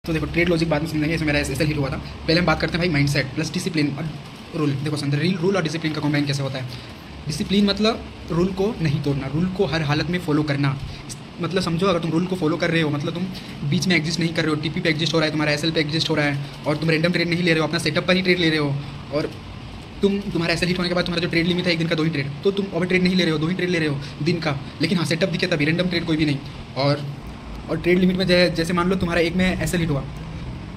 तो देखो trade logic बाद में समझेंगे, इसमें मेरा एसएल हिट हुआ था। पहले हम बात करते हैं भाई माइंडसेट प्लस डिसिप्लिन और रूल। देखो समझ रूल और डिसिप्लिन का कॉम्बाइन कैसे होता है। डिसिप्लिन मतलब रूल को नहीं तोड़ना, रूल को हर हालत में फॉलो करना। मतलब समझो अगर तुम रूल को फॉलो कर रहे हो मतलब तुम बीच में एग्जिस्ट नहीं कर रहे हो, टीपी पे एग्जिस्ट हो रहा है, तुम्हारा एसएल पे एग्जिस्ट हो रहा है और तुम रैंडम ट्रेड नहीं ले रहे हो, अपना सेटअप पर ही ट्रेड ले रहे हो और तुम्हारा एसएल हिट होने के बाद तुम्हारा जो ट्रेड लिमिट है एक दिन का 2 ही ट्रेड, तो तुम ओवर ट्रेड नहीं ले रहे हो, 2 ही ट्रेड ले रहे हो दिन का, लेकिन हाँ सेटअप दिखे तभी, रैंडम ट्रेड कोई भी नहीं। और ट्रेड लिमिट में जैसे मान लो तुम्हारा एक में एसएल हिट हुआ,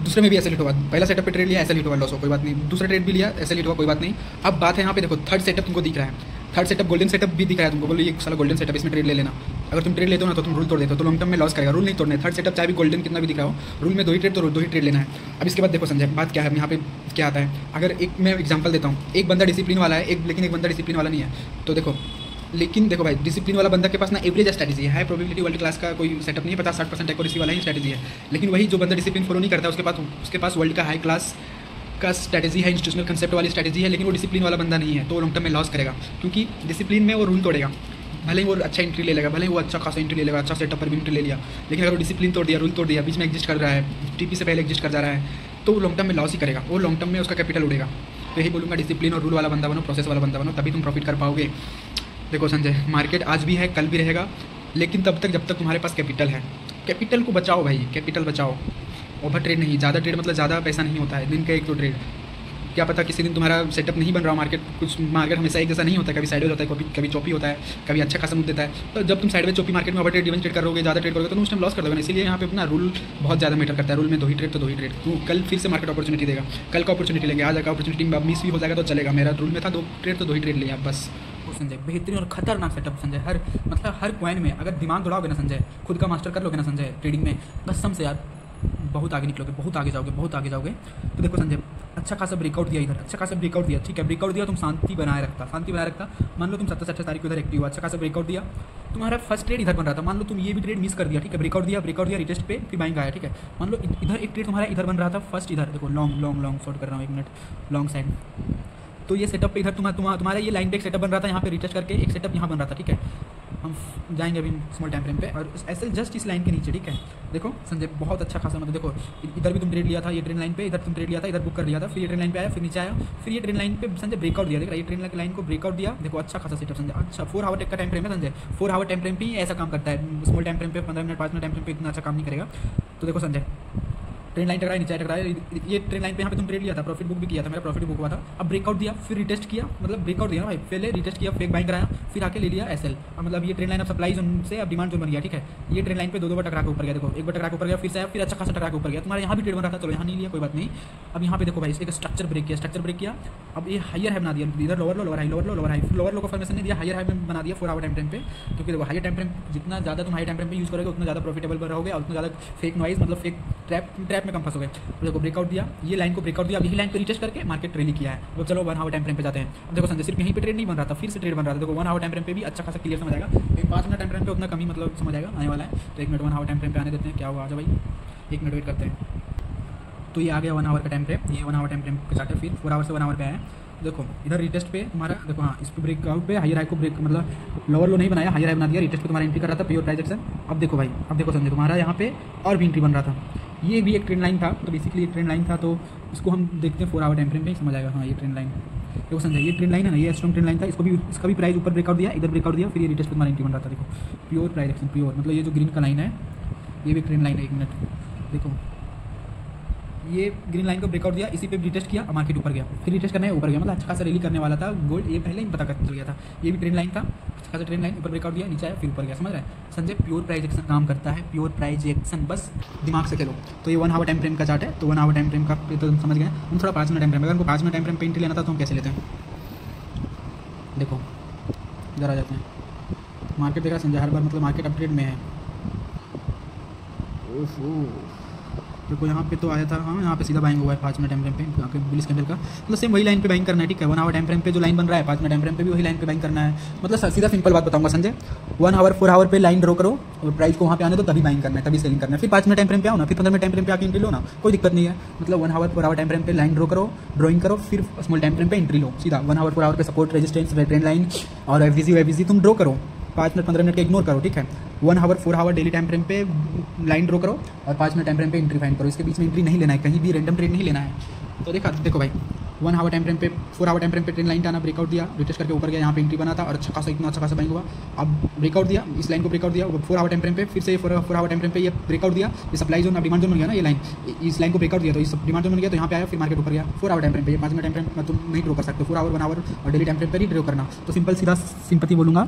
दूसरे में भी एसएल हिट हुआ, पहला सेटअप पे ट्रेड लिया एसएल हिट हुआ, लॉस हो कोई बात नहीं, दूसरा ट्रेड भी लिया एसएल हिट हुआ कोई बात नहीं। अब बात है यहाँ पे देखो थर्ड सेटअप तुमको दिख रहा है, थर्ड सेटअप गोल्डन सेटअप भी दिख रहा है तुमको, बोलो ये साला गोल्डन सेटअप इसमें ट्रेड ले लेना। अगर तुम ट्रेड लेते हो ना तो तुम रूल तोड़ देते हो, तो लॉन्ग टर्म में लॉस करेगा। रूल नहीं तोड़ना है, थर्ड सेटअप चाहे भी गोल्डन कितना भी दिख रहा हो, रूल में 2 ही ट्रेड तो 2 ही ट्रेड लेना है। अब इसके बाद देखो संजय बात क्या है यहाँ पे क्या आता है। अगर एक मैं एग्जांपल देता हूँ, एक बंदा डिसिप्लिन वाला है लेकिन एक बंदा डिसिप्लिन वाला नहीं है, तो देखो लेकिन देखो भाई डिसिप्लिन वाला बंदा के पास ना एवरेज स्ट्रैटेजी है, हाई प्रोबेबिलिटी वर्ल्ड क्लास का कोई सेटअप नहीं है, 50-60% एक्यूरेसी वाला ही स्ट्रैटेजी है। लेकिन वही जो बंदा डिसिप्लिन फॉलो नहीं करता उसके पास वर्ल्ड का हाई क्लास का स्ट्रैटेजी है, इंस्टीट्यूशनल कंसेप्ट वाली स्ट्रैटेजी है, लेकिन वो डिसिप्लिन वाला बंदा नहीं है, तो वो लॉन्ग टर्म में लॉस करेगा। क्योंकि डिसिप्लिन में वो रूल तोड़ेगा, भले ही वो अच्छा एंट्री ले लेगा, भले ही वो अच्छा खासा एंट्री ले लेगा, अच्छा सेटअप पर भी एंट्री ले लिया, लेकिन अगर वो डिसिप्लिन तोड़ दिया, रूल तोड़ दिया, बीच में एग्जिस्ट कर रहा है, टीपी से पहले एग्जिस्ट कर जा रहा है, तो वो लॉन्ग टर्म में लॉस ही करेगा, वो लॉन्ग टर्म में उसका कैपिटल उड़ेगा। तो यही बोलूँगा डिसिप्लिन और रूल वाला बंदा बनो, प्रोसेस वाला बंदा बनो, तभी तुम प्रॉफिट कर पाओगे। देखो संजय मार्केट आज भी है कल भी रहेगा, लेकिन तब तक जब तक तुम्हारे पास कैपिटल है, कैपिटल को बचाओ भाई, कैपिटल बचाओ। ओवर ट्रेड नहीं, ज़्यादा ट्रेड मतलब ज़्यादा पैसा नहीं होता है, दिन का 1-2 ट्रेड। क्या पता किसी दिन तुम्हारा सेटअप नहीं बन रहा हो, मार्केट हमेशा एक जैसा नहीं होता है, कभी साइडवेज होता है, कभी चौपी होता है, कभी अच्छा खासा मूव देता है। तो जब तुम साइडवेज चौपी मार्केट में ओवर ट्रेड इवन ट्रेड करोगे, ज़्यादा ट्रेड करोगे तो तुम उस टाइम लॉस कर दोगे। इसीलिए यहाँ पे अपना रूल बहुत ज़्यादा मैटर करता है। रूल में 2 ही ट्रेड तो 2 ही ट्रेड, तो कल फिर से मार्केट अपॉर्चुनिटी देगा, कल का अपॉर्चुनिटी लेंगे, आज का अपॉर्चुनिटी मिस भी हो जाएगा तो चलेगा। मेरा रूल में था 2 ट्रेड तो 2 ही ट्रेड लिया बस। संजय बेहतरीन और खतरनाक सेटअप संजय, हर कॉइन में अगर दिमाग दौड़ाओगे ना संजय, खुद का मास्टर कर लोगे ना संजय ट्रेडिंग में, कसम से यार बहुत आगे निकलोगे, बहुत आगे जाओगे। तो देखो संजय अच्छा खासा ब्रेकआउट दिया, इधर अच्छा खासा ब्रेकआउट दिया, ठीक है, ब्रेकआउट दिया, तुम शांति बनाए रखता। मान लो तुम 27-28 तारीख को इधर एक्टिव हुआ, अच्छा खासा ब्रेकआउट दिया, तुम्हारा फर्स्ट ट्रेड इधर बन रहा था, मान लो तुम ये भी ट्रेड मिस कर दिया, ठीक है, ब्रेकआउट दिया रिटेस्ट पे फिर बाइंग आया, ठीक है, मान लो इधर एक ट्रेड तुम्हारा इधर बन रहा था फर्स्ट, इधर देखो लॉन्ग शॉर्ट कर रहा हूँ 1 मिनट लॉन्ग साइड। तो ये सेटअप पे इधर तुम्हारा ये लाइन पे एक सेटअप बन रहा था, यहाँ पे रिटेस्ट करके एक सेटअप यहाँ बन रहा था, ठीक है। हम जाएंगे अभी स्मॉल टाइम फ्रेम पे और ऐसे जस्ट इस लाइन के नीचे, ठीक है। देखो संजय बहुत अच्छा खासा मतलब देखो इधर भी तुम ट्रेड लिया था, ये ट्रेंड लाइन पे, इधर तुम ट्रेड लिया था, इधर बुक कर लिया था, फिर ये ट्रेंड लाइन पे आया, फिर नीचे आया, फिर ये ट्रेंड लाइन पे संजय ब्रेकआउट दिया, देख रहा है, ये ट्रेंड लाइन को ब्रेकआउट दिया, देखो अच्छा खासा सेटअप संजय, अच्छा 4 आवर का टाइम फ्रेम है संजय, 4 आवर टाइम फ्रेम पे ही ऐसा काम करता है। स्मॉल टाइम फ्रेम पे 15 मिनट 5 मिनट टाइम फ्रेम पे इतना अच्छा काम नहीं करेगा। तो देखो संजय ट्रेंड लाइन टकराया, नीचे टकराया, ये ट्रेंड लाइन पे यहाँ पे तुम ट्रेड लिया था, प्रॉफिट बुक भी किया था, मेरा प्रॉफिट बुक हुआ था। अब ब्रेकआउट दिया, फिर रिटेस्ट किया, मतलब ब्रेकआउट दिया ना भाई, पहले रिटेस्ट किया, फेक बाइंग कराया, फिर आके ले लिया एसएल। अब मतलब ये ट्रेंड लाइन अब सप्लाई जोन से अब डिमांड जोन बन गया, ठीक है। ये ट्रेंड लाइन पे 2 बार टकरा के ऊपर गया, देखो एक बार टकरा के ऊपर गया, फिर से आया, फिर अच्छा खासा टकरा के ऊपर गया, तुम्हारा यहाँ भी ट्रेड बन रहा था, चलो यहाँ नहीं लिया कोई बात नहीं। अब यहाँ पे देखो भाई एक स्ट्रक्चर ब्रेक किया, अब ये हायर हाई बना दिया, इधर लोअर लो लोअर लो का फॉर्मेशन नहीं दिया, हायर हाई में बना दिया 4 आवर टाइम फ्रेम पे। क्योंकि देखो हायर टाइम फ्रेम जितना ज़्यादा तुम हाई टाइम फ्रेम पे यूज़ करोगे उतना ज़्यादा प्रॉफिटेबल रहोगे और उतना ज़्यादा फेक नॉइज मतलब फेक ट्रैप में कम फंसोगे। तो देखो ब्रेकआउट दिया, ये लाइन को ब्रेकआउट दिया, अब यही लाइन पे रिटेस्ट करके मार्केट रैली किया है। तो चलो 1 आवर टाइम फ्रेम पे जाते हैं। अब देखो संजय सिर्फ यहीं पे ट्रेड नहीं बन रहा था, फिर से ट्रेड बन रहा था, देखो 1 आवर टाइम फ्रेम पे भी अच्छा खासा क्लियर समझ आएगा, 5 मिनट टाइम फ्रेम पे उतना कमी मतलब समझ आएगा आने वाला है। तो 1 मिनट 1 आवर टाइम फ्रेम पे आने देते हैं, क्या हुआ आ जाओ भाई, 1 मिनट वेट करते हैं। तो ये आ गया 1 आवर का टाइम फ्रेम, ये 1 आवर टाइम फ्रेम के चार्ट है, फिर 4 आवर से 1 आवर पे आया। देखो इधर रिटेस्ट पे तुम्हारा देखो, हाँ इस पे ब्रेकआउट पे हायर हाई को ब्रेक मतलब लोअर लो नहीं बनाया, हायर हाई बना दिया, रिटेस्ट पे तुम्हारा एंट्री कर रहा था प्योर प्राइस एक्शन। अब देखो भाई, अब देखो समझे तुम्हारा यहाँ पे और भी एंट्री बन रहा था, ये भी एक ट्रेंड लाइन था, तो बेसिकली एक ट्रेंड लाइन था, तो इसको हम देखते हैं 4 आवर टाइम फ्रेम पे समझ आएगा। हाँ ये ट्रेंड लाइन देखो समझे, ये ट्रेंड लाइन है ना, ये स्ट्रॉन्ग ट्रेंड लाइन था, इसका भी प्राइस ऊपर ब्रेकआउट दिया, इधर ब्रेकआउट दिया, फिर ये रिटेस्ट पे तुम्हारा एंट्री बन रहा था। देखो प्योर प्राइस एक्शन, प्योर मतलब ये जो ग्रीन का लाइन है ये भी ट्रेंड लाइन है। 1 मिनट देखो, ये ग्रीन लाइन को ब्रेकआउट दिया, इसी पे रिटेस्ट किया, मार्केट ऊपर गया, फिर रिटेस्ट करने ऊपर गया, मतलब अच्छा खासा रैली करने वाला था गोल्ड, ये पहले ही पता चल गया था। ये भी ट्रेंड लाइन था, अच्छा खासा ट्रेंड लाइन, ऊपर ब्रेकआउट दिया, नीचे आया, फिर ऊपर गया, समझ रहे हैं संजय। प्योर प्राइस एक्शन काम करता है, प्योर प्राइस एक्शन, बस दिमाग से खेलो। तो ये 1 आवर टाइम फ्रेम का चार्ट है, तो 1 आवर टाइम फ्रेम का तो समझ गए। हम थोड़ा 5 मिनट टाइम फ्रेम, अगर हमको 5 मिनट टाइम फ्रेम पे एंट्री लेना था तो हम कैसे लेते हैं, देखो इधर आ जाते हैं। मार्केट देखा संजय हर बार मतलब मार्केट अपट्रेड में है। देखो यहाँ पे तो आया था, हाँ यहाँ पे सीधा बाइंग हुआ है 5 मिनट टाइम फ्रेम पे आके बुलिश कैंडल का, मतलब सेम वही लाइन पे बाइंग करना है, ठीक है। 1 आवर टाइम फ्रेम पे जो लाइन बन रहा है 5 मिनट टाइम फ्रेम पे भी वही लाइन पे बाइंग करना है, मतलब सीधा सिंपल बात बताऊंगा संजय। 1 आवर 4 आवर पे लाइन ड्रॉ करो और प्राइस को वहाँ पे आने दो, तभी बाइंग करना है, तभी सेलिंग करना है। फिर 5 मिनट टाइम फ्रेम पे आओ ना, फिर 15 मिनट टाइम फ्रेम पे आके एंट्री लो ना, कोई दिक्कत नहीं है। मतलब 1 आवर 4 आवर टाइम फ्रेम पे लाइन ड्रॉ करो, ड्रॉइंग करो, फिर स्मॉल टाइम फ्रेम पे एंट्री लो सीधा। 1 आवर 4 आवर पे सपोर्ट रेजिस्टेंस ट्रेंड लाइन और एफवीसी तुम ड्रॉ करो, 5 मिनट 15 मिनट का इग्नोर करो, ठीक है। 1 hour 4 hour daily time frame पे लाइन ड्रॉ करो और 5 मिनट टाइम फ्रेम पे एंट्री फाइंड करो। इसके बीच में एंट्री नहीं लेना है, कहीं भी रैंडम ट्रेड नहीं लेना है। तो देखो भाई 1 आवर टाइम फ्रेम पे 4 आवर टाइम फ्रेम पे ट्रेंड लाइन आना, ब्रेकआउट दिया, रिटेस्ट करके ऊपर गया, यहाँ पे एंट्री बना था और अच्छा खासा, इतना अच्छा खासा बाइंग हुआ। अब ब्रेकआउट दिया, इस लाइन को ब्रेकआउट दिया 4 आवर टाइम फ्रेम पे, फिर से 4 आवर टाइम फ्रेम पे ये ब्रेकआउट दिया, ये सप्लाई जोन, अब डिमांड जोन बन गया ना, ये लाइन, इस लाइन को ब्रेकआउट दिया तो इस डिमांड जोन बन गया, तो यहाँ पे आया, फिर मार्केट ऊपर गया 4 आवर टाइम फ्रेम पे। 5 मिनट टाइम फ्रेम में तुम नहीं ड्रॉ कर सकते, 4 आवर 1 आवर और डेली टाइम फ्रेम पर ही ड्रॉ करना। तो सिंपल सीधा सिंपति बोलूँगा,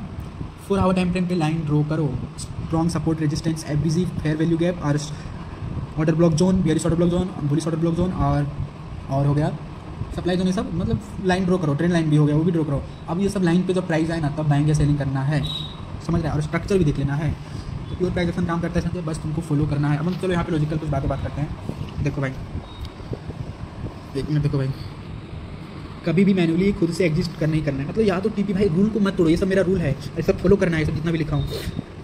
4 आवर टाइम फ्रेम पे लाइन ड्रॉ करो, strong support resistance FVG fair value gap और order block zone, bearish order block zone, bullish order block zone और हो गया सप्लाई जोन, ये सब मतलब लाइन ड्रॉ करो। ट्रेंड लाइन भी हो गया, वो भी ड्रॉ करो। अब ये सब लाइन पे जब प्राइस आए ना तब बाइंग या सेलिंग करना है, समझ रहे हैं, और स्ट्रक्चर भी देख लेना है। तो प्योर प्राइस एक्शन काम करता है समझे, बस तुमको फॉलो करना है। अब हम चलो यहाँ पे लॉजिकल कुछ बात करते हैं। देखो भाई एक मिनट, देखो भाई कभी भी मैन्युअली खुद से एग्जिस्ट करना ही करना है, मतलब या तो टीपी भाई रूल को मत तोड़ो, ये सब मेरा रूल है, ये सब फॉलो करना है, सब जितना भी लिखा हूँ,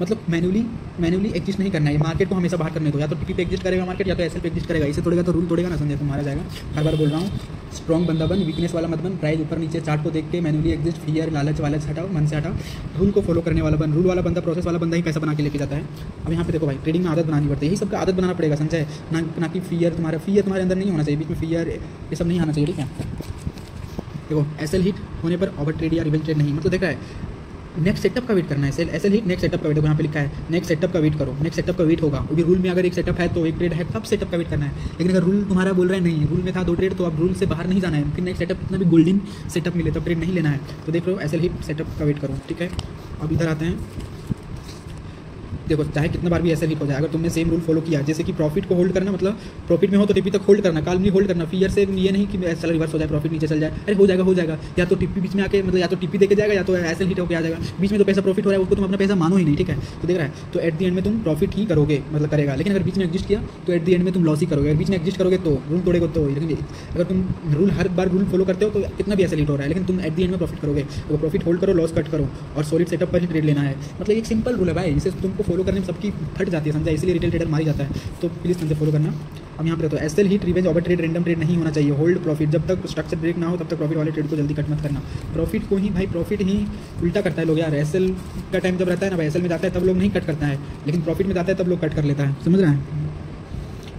मतलब मैन्युअली एग्जिस्ट नहीं करना है। मार्केट को हमेशा बाहर करने दो, या तो टीपी पे एग्जिस्ट करेगा मार्केट, या तो एसएल पे एग्जिस्ट करेगा। इसे तोड़ेगा तो रूल तोड़ेगा ना, समझे, तुम्हारा जाएगा। हर बार बोल रहा हूँ, स्ट्रॉन्ग बंदा बन, वीकनेस वाला मत बन। प्राइस ऊपर नीचे चार्ट को देख के मैन्युअली एग्जिस्ट, फियर लालच वालच हटाओ, मन से हटाओ, रूल को फॉलो करने वाला बन। रूल वाला बंदा, प्रोसेस वाला बंदा ही पैसा बना के लेके जाता है। अब यहाँ पे देखो भाई ट्रेडिंग में आदत बनानी पड़ती है, यही सबका आदत बनाना पड़ेगा, समझे ना कि फियर तुम्हारे अंदर नहीं होना चाहिए, बीच में फियर ये सब नहीं आना चाहिए, ठीक है। देखो एसएल हिट होने पर ओवर ट्रेड या रिवेंज ट्रेड नहीं, मतलब देखा है नेक्स्ट सेटअप का वेट करना है। एसएल हिट नेक्स्ट सेटअप का वेट, यहाँ पे लिखा है नेक्स्ट सेटअप का वेट करो, नेक्स्ट सेटअप का वेट होगा। अभी रूल में अगर एक सेटअप है तो एक ट्रेड है, तब सेटअप का वेट करना है। लेकिन अगर रूल तुम्हारा बोल रहा है नहीं, रूल में था 2 ट्रेड, तो अब रूल से बाहर नहीं जाना है, फिर नेक्स्ट सेटअप कितना भी गोल्डन सेटअप मिले तब ट्रेड नहीं लेना है। तो देख लो एसएल हिट सेटअप का वेट करो, ठीक है। अब इधर आते हैं, देखो चाहे कितना बार भी ऐसे हिट हो जाए, अगर तुमने सेम रूल फॉलो किया, जैसे कि प्रॉफिट को होल्ड करना, मतलब प्रॉफिट में हो तो टिप्पी तक होल्ड करना, काल में होल्ड करना, फियर से ये नहीं कि ऐसा रिवर्स हो जाए, प्रॉफिट नीचे चल जाए, अरे हो जाएगा, या तो टिप्पी बीच में आके मतलब या तो टिप्पी देके जाएगा, या तो ऐसे हिट होकर आ जाएगा, बीच में तो पैसा प्रॉफिट हो रहा है उसको तुम अपना पैसा मानो ही नहीं, ठीक है। तो देख रहा है, तो एट द एंड में तुम प्रॉफिट ही करोगे, मतलब करेगा। लेकिन अगर बीच में एग्जिस्ट किया तो एट द एंड में तुम लॉस ही करोगे, अगर बीच में एग्जिस्ट करोगे तो रूल तोड़ेगा तो। लेकिन अगर तुम रूल हर बार रूल फॉलो करते हो तो कितना भी ऐसे हिट हो रहा है, लेकिन तुम एट द एंड में प्रॉफिट करोगे, तो प्रॉफिट होल्ड करो, लॉस कट करो और सॉलिड सेटअप पर ही ट्रेड लेना है। मतलब एक सिंपल रूल है भाई, जिसे तुमको फॉलो करने में सबकी फट जाती है, समझा, इसलिए रिटेल ट्रेडर मारी जाता है। तो प्लीज़ समझे फॉलो करना। अब यहाँ पर तो SL hit revenge over trade random trade नहीं होना चाहिए। होल्ड प्रॉफिट, जब तक स्ट्रक्चर ब्रेक ना हो तब तक प्रॉफिट वाले ट्रेड को जल्दी कट मत करना। प्रॉफिट को ही भाई प्रॉफिट ही उल्टा करता है लोग यार। एसएल का टाइम जब रहता है ना भाई, एसएल में जाता है तब लोग नहीं कट करता है, लेकिन प्रॉफिट में जाता है तब लोग कट कर लेता है, समझ रहे हैं।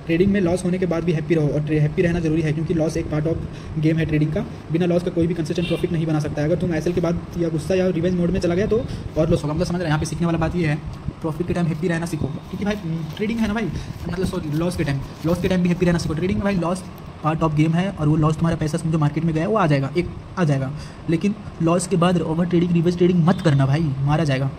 ट्रेडिंग में लॉस होने के बाद भी हैप्पी रहो, और हैप्पी रहना जरूरी है, क्योंकि लॉस एक पार्ट ऑफ गेम है ट्रेडिंग का। बिना लॉस का कोई भी कंसिस्टेंट प्रॉफिट नहीं बना सकता है। अगर तुम एसएल के बाद या गुस्सा या रिवेंज मोड में चला गया तो और लॉस होगा, मतलब समझ रहे हैं। यहाँ पे सीखने वाला बात ये है, प्रॉफिट के टाइम हैप्पी रहना सीखो, क्योंकि भाई ट्रेडिंग है ना भाई, मतलब सॉरी लॉस के टाइम भी हैप्पी रहना सीखो। ट्रेडिंग में भाई लॉस पार्ट ऑफ गेम है, और वो लॉस तुम्हारा पैसा समझो मार्केट में गया वो आ जाएगा, लेकिन लॉस के बाद ओवर ट्रेडिंग रिवर्स ट्रेडिंग मत करना भाई, मारा जाएगा।